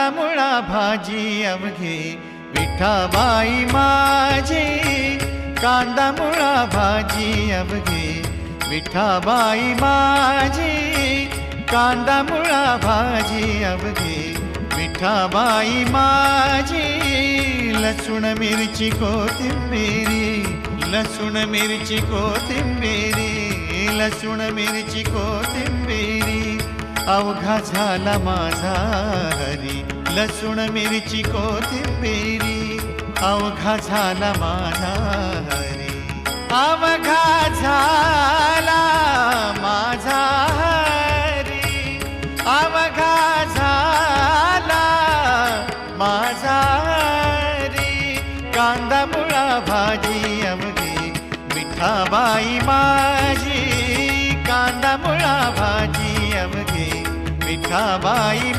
कांदा मुळा भाजी अवघे विठाबाई माझी, कांदा मुळा भाजी अवघे विठाबाई माझी, कांदा मुळा भाजी अवघे विठाबाई माझी. लसूण मिरची कोथिंबिरी, लसूण मिरची कोथिंबिरी, लसूण मिरची कोथिंबिरी अवघा झाला माझा हरी. लसूण मिरची कोथिंबिरी अवघा झाला माझा हरी. अवघा झाला माझा हरी, अवघा झाला माझा हरी. कांदा मुळा भाजी अवघे विठाबाई माझी, कांदा मुळा भाजी अवघे विठाबाई